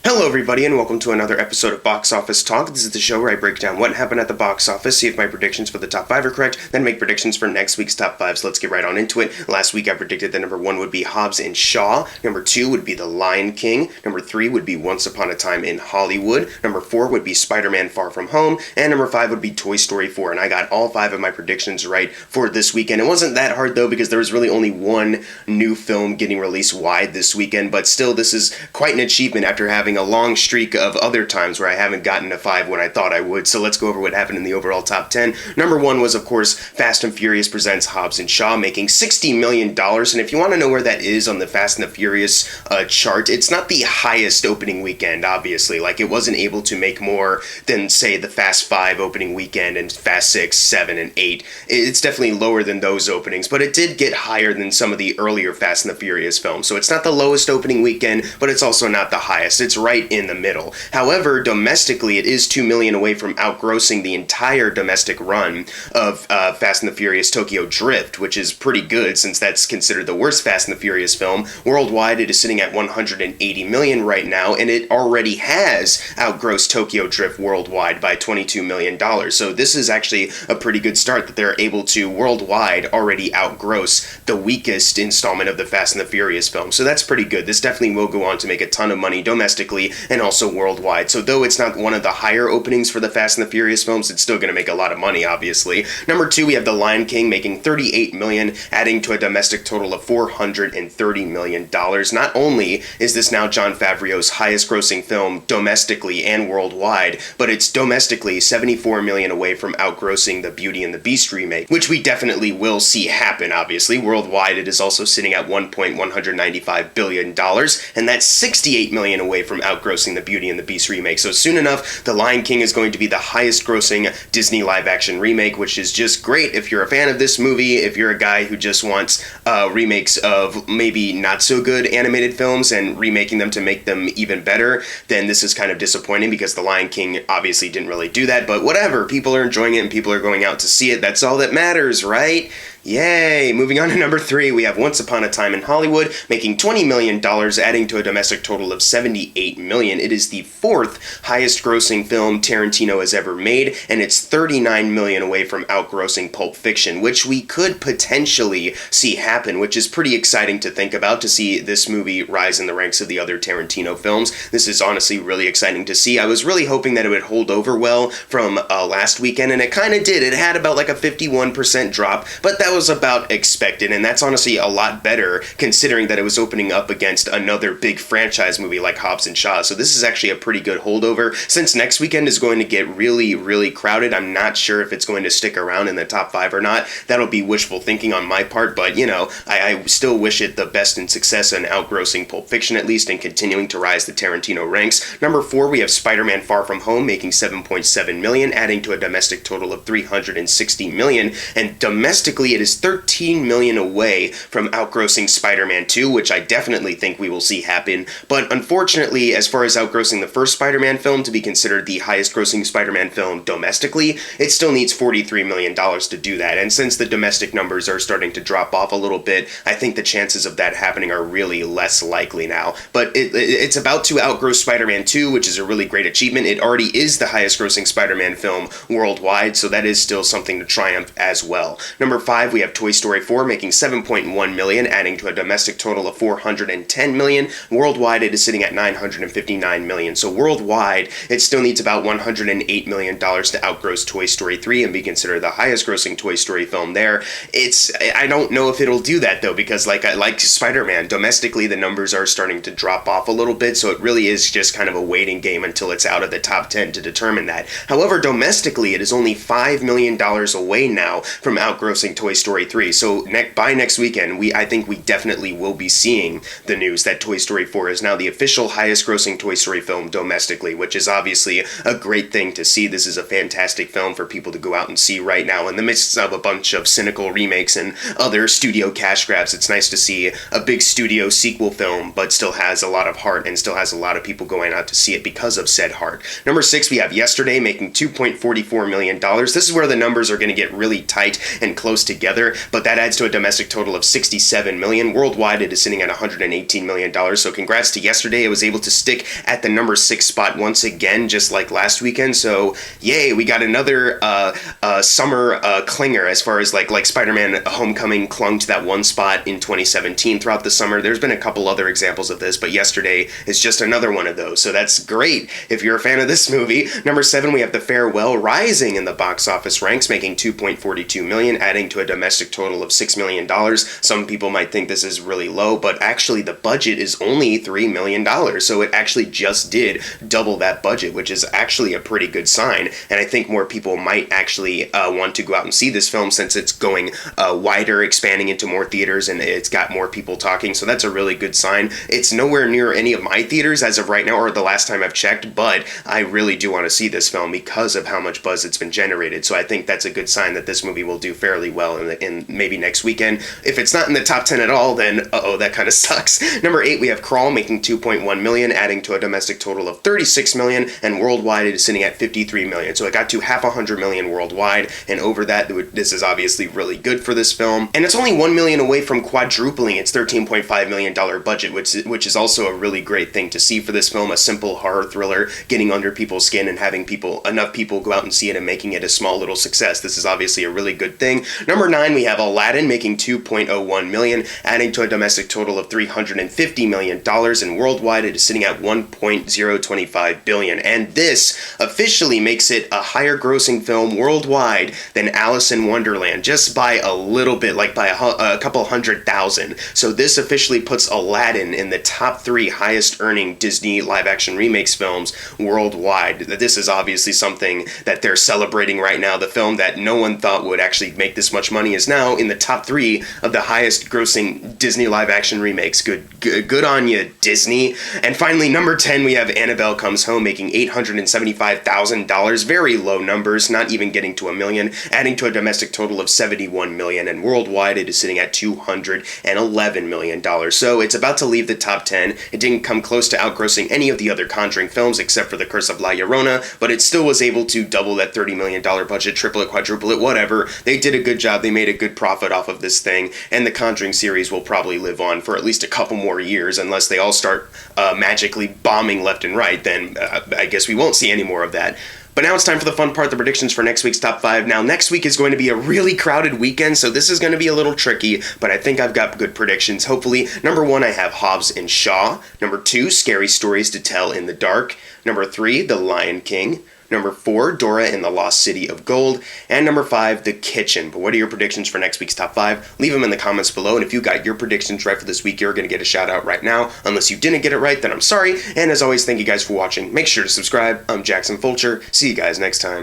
Hello everybody and welcome to another episode of Box Office Talk. This is the show where I break down what happened at the box office, see if my predictions for the top 5 are correct, then make predictions for next week's top 5. So let's get right on into it. Last week I predicted that number 1 would be Hobbs and Shaw, number 2 would be The Lion King, number 3 would be Once Upon a Time in Hollywood, number 4 would be SpiderMan Far From Home, and number 5 would be Toy Story 4. And I got all 5 of my predictions right for this weekend. It wasn't that hard though because there was really only one new film getting released wide this weekend, but still this is quite an achievement after having a long streak of other times where I haven't gotten to 5 when I thought I would. So let's go over what happened in the overall top 10. Number 1 was, of course, Fast and Furious presents Hobbs and Shaw, making $60 million. And if you want to know where that is on the Fast and the Furious chart, it's not the highest opening weekend, obviously. Like, it wasn't able to make more than, say, the Fast 5 opening weekend and Fast 6, 7, and 8. It's definitely lower than those openings, but it did get higher than some of the earlier Fast and the Furious films. So it's not the lowest opening weekend, but it's also not the highest. It's right in the middle. However, domestically, it is $2 million away from outgrossing the entire domestic run of Fast and the Furious Tokyo Drift, which is pretty good since that's considered the worst Fast and the Furious film. Worldwide, it is sitting at $180 million right now, and it already has outgrossed Tokyo Drift worldwide by $22 million. So this is actually a pretty good start that they're able to worldwide already outgross the weakest installment of the Fast and the Furious film. So that's pretty good. This definitely will go on to make a ton of money domestically and also worldwide. So though it's not one of the higher openings for the Fast and the Furious films, it's still going to make a lot of money, obviously. Number 2, we have The Lion King making $38 million, adding to a domestic total of $430 million. Not only is this now Jon Favreau's highest grossing film domestically and worldwide, but it's domestically $74 million away from outgrossing the Beauty and the Beast remake, which we definitely will see happen, obviously. Worldwide, it is also sitting at $1.195 billion, and that's $68 million away from outgrossing the Beauty and the Beast remake. So soon enough, The Lion King is going to be the highest grossing Disney live-action remake, which is just great if you're a fan of this movie, if you're a guy who just wants remakes of maybe not so good animated films and remaking them to make them even better, then this is kind of disappointing because The Lion King obviously didn't really do that, but whatever, people are enjoying it and people are going out to see it. That's all that matters, right? Yay! Moving on to number 3, we have Once Upon a Time in Hollywood, making $20 million, adding to a domestic total of $78 million. It is the 4th highest grossing film Tarantino has ever made, and it's $39 million away from outgrossing Pulp Fiction, which we could potentially see happen, which is pretty exciting to think about, to see this movie rise in the ranks of the other Tarantino films. This is honestly really exciting to see. I was really hoping that it would hold over well from last weekend, and it kind of did. It had about like a 51% drop, but that was about expected, and that's honestly a lot better considering that it was opening up against another big franchise movie like Hobbs and Shaw. So this is actually a pretty good holdover. Since next weekend is going to get really, really crowded, I'm not sure if it's going to stick around in the top 5 or not. That'll be wishful thinking on my part, but you know, I still wish it the best in success and outgrossing Pulp Fiction at least and continuing to rise the Tarantino ranks. Number 4, we have SpiderMan Far From Home making $7.7 million, adding to a domestic total of $360 million, and domestically it is $13 million away from outgrossing Spider-Man 2, which I definitely think we will see happen. But unfortunately, as far as outgrossing the first Spider-Man film to be considered the highest grossing Spider-Man film domestically, it still needs $43 million to do that. And since the domestic numbers are starting to drop off a little bit, I think the chances of that happening are really less likely now. But it's about to outgross Spider-Man 2, which is a really great achievement. It already is the highest grossing Spider-Man film worldwide, so that is still something to triumph as well. Number 5, we have Toy Story 4 making $7.1 million, adding to a domestic total of $410 million. Worldwide, it is sitting at $959 million. So worldwide, it still needs about $108 million to outgross Toy Story 3 and be considered the highest grossing Toy Story film there. I don't know if it'll do that though, because like Spider-Man, domestically the numbers are starting to drop off a little bit, so it really is just kind of a waiting game until it's out of the top 10 to determine that. However, domestically, it is only $5 million away now from outgrossing Toy Story 3. So by next weekend, I think we definitely will be seeing the news that Toy Story 4 is now the official highest grossing Toy Story film domestically, which is obviously a great thing to see. This is a fantastic film for people to go out and see right now. In the midst of a bunch of cynical remakes and other studio cash grabs, it's nice to see a big studio sequel film, but still has a lot of heart and still has a lot of people going out to see it because of said heart. Number 6, we have Yesterday making $2.44 million. This is where the numbers are going to get really tight and close together together, but that adds to a domestic total of 67 million. Worldwide, it is sitting at $118 million. So congrats to yesterday. It was able to stick at the number 6 spot once again, just like last weekend. So yay, we got another summer clinger as far as like Spider-Man Homecoming clung to that one spot in 2017 throughout the summer. There's been a couple other examples of this, but yesterday is just another one of those. So that's great if you're a fan of this movie. Number 7, we have The Farewell, rising in the box office ranks, making $2.42 million, adding to a domestic total of $6 million. Some people might think this is really low, but actually the budget is only $3 million. So it actually just did double that budget, which is actually a pretty good sign. And I think more people might actually want to go out and see this film since it's going wider, expanding into more theaters, and it's got more people talking. So that's a really good sign. It's nowhere near any of my theaters as of right now, or the last time I've checked, but I really do want to see this film because of how much buzz it's been generated. So I think that's a good sign that this movie will do fairly well in maybe next weekend. If it's not in the top 10 at all, then that kind of sucks. Number 8, we have Crawl, making $2.1 million, adding to a domestic total of $36 million, and worldwide it is sitting at $53 million. So it got to $500 million worldwide, and over that, this is obviously really good for this film. And it's only $1 million away from quadrupling its $13.5 million budget, which is also a really great thing to see for this film. A simple horror thriller getting under people's skin and having enough people go out and see it and making it a small little success. This is obviously a really good thing. Number 9, we have Aladdin, making $2.01 million, adding to a domestic total of $350 million, and worldwide it is sitting at $1.025 billion. And this officially makes it a higher grossing film worldwide than Alice in Wonderland, just by a little bit, like by a couple 100,000. So this officially puts Aladdin in the top 3 highest earning Disney live action remakes films worldwide. This is obviously something that they're celebrating right now. The film that no one thought would actually make this much money is now in the top 3 of the highest grossing Disney live action remakes. Good on you, Disney. And finally, number 10, we have Annabelle Comes Home, making $875,000. Very low numbers, not even getting to $1 million, adding to a domestic total of $71 million, and worldwide it is sitting at $211 million. So it's about to leave the top 10. It didn't come close to outgrossing any of the other Conjuring films except for The Curse of La Llorona, but it still was able to double that $30 million budget, triple it, quadruple it, whatever. They did a good job. They made a good profit off of this thing, and the Conjuring series will probably live on for at least a couple more years unless they all start magically bombing left and right. Then I guess we won't see any more of that. But now it's time for the fun part, the predictions for next week's top 5. Now, next week is going to be a really crowded weekend, so this is going to be a little tricky, but I think I've got good predictions. Hopefully, number 1, I have Hobbs and Shaw. Number 2, Scary Stories to Tell in the Dark. Number 3, The Lion King. Number 4, Dora in the Lost City of Gold. And number 5, The Kitchen. But what are your predictions for next week's top 5? Leave them in the comments below, and if you got your predictions right for this week, you're going to get a shout out right now. Unless you didn't get it right, then I'm sorry. And as always, thank you guys for watching. Make sure to subscribe. I'm Jackson Fulcher. See you guys next time.